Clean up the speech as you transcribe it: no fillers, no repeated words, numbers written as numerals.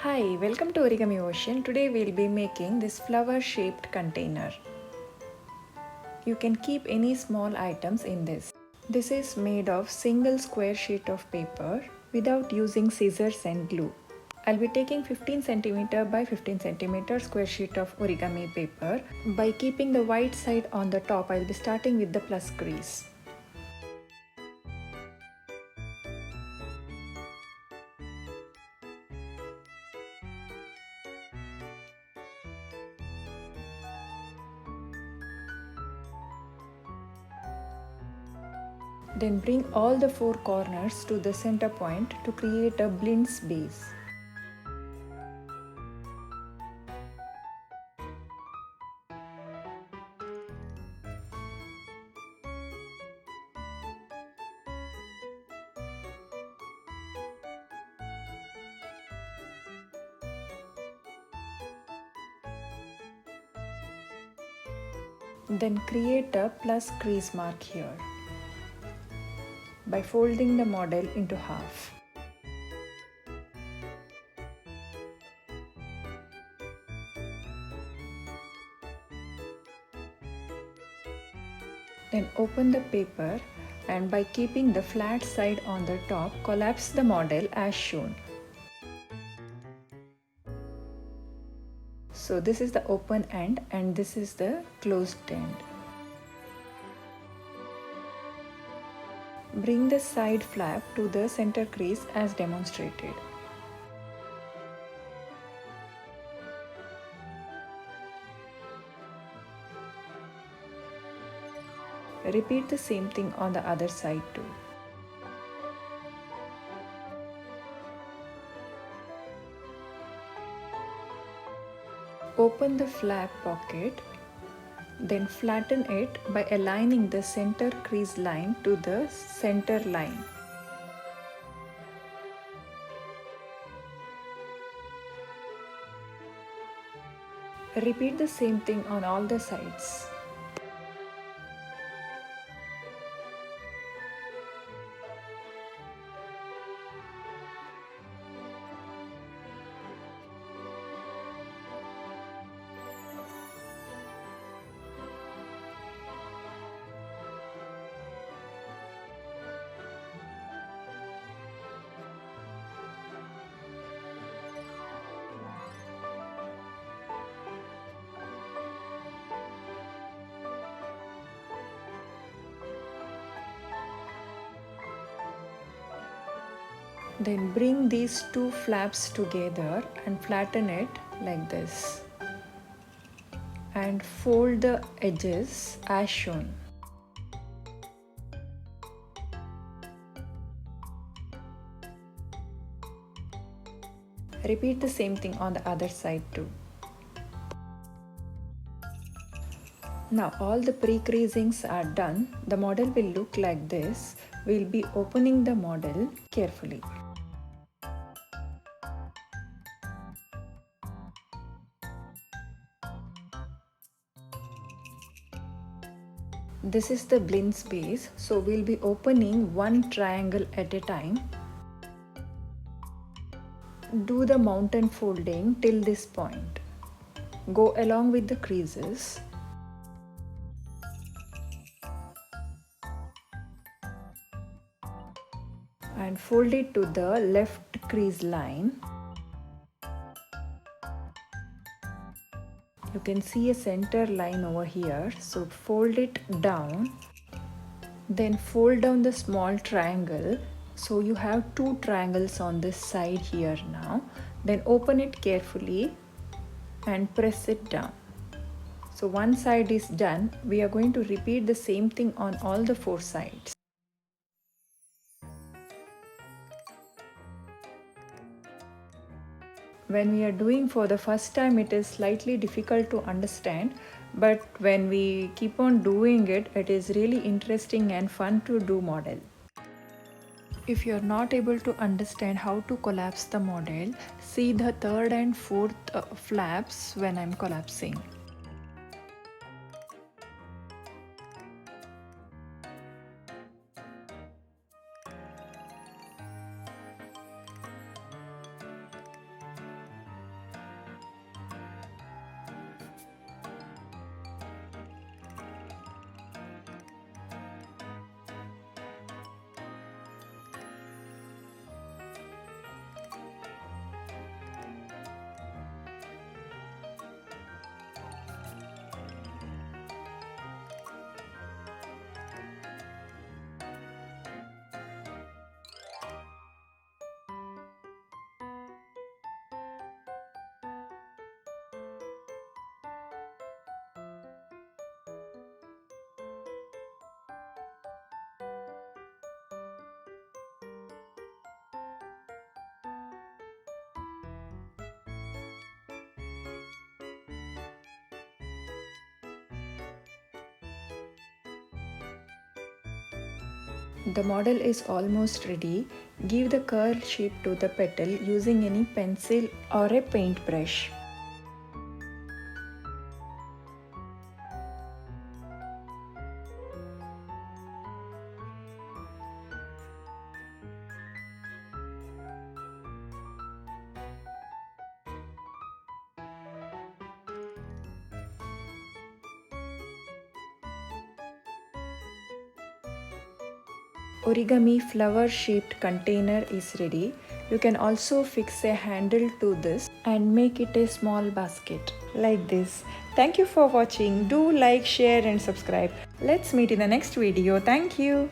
Hi, welcome to Origami Ocean. Today we'll be making this flower shaped container. You can keep any small items in this. This is made of single square sheet of paper without using scissors and glue. I'll be taking 15 cm by 15 cm square sheet of origami paper. By keeping the white side on the top, I'll be starting with the plus crease. Then bring all the four corners to the center point to create a blintz base. Then create a plus crease mark here by folding the model into half. Then open the paper and by keeping the flat side on the top, collapse the model as shown. So this is the open end and this is the closed end. Bring the side flap to the center crease as demonstrated. Repeat the same thing on the other side too. Open the flap pocket, then flatten it by aligning the center crease line to the center line. Repeat the same thing on all the sides. Then bring these two flaps together and flatten it like this. And fold the edges as shown. Repeat the same thing on the other side too. Now all the pre-creasings are done. The model will look like this. We'll be opening the model carefully. This is the blintz base, so we'll be opening one triangle at a time. Do the mountain folding till this point. Go along with the creases. And fold it to the left crease line. You can see a center line over here, so fold it down. Then fold down the small triangle. So you have two triangles on this side here now. Then open it carefully and press it down. So one side is done. We are going to repeat the same thing on all the four sides. When we are doing for the first time, it is slightly difficult to understand, but when we keep on doing it, it is really interesting and fun to do model. If you are not able to understand how to collapse the model, see the third and fourth flaps when I am collapsing. The model is almost ready. Give the curl shape to the petal using any pencil or a paintbrush. Origami flower shaped container is ready. You can also fix a handle to this and make it a small basket like this. Thank you for watching. Do like, share and subscribe. Let's meet in the next video. Thank you.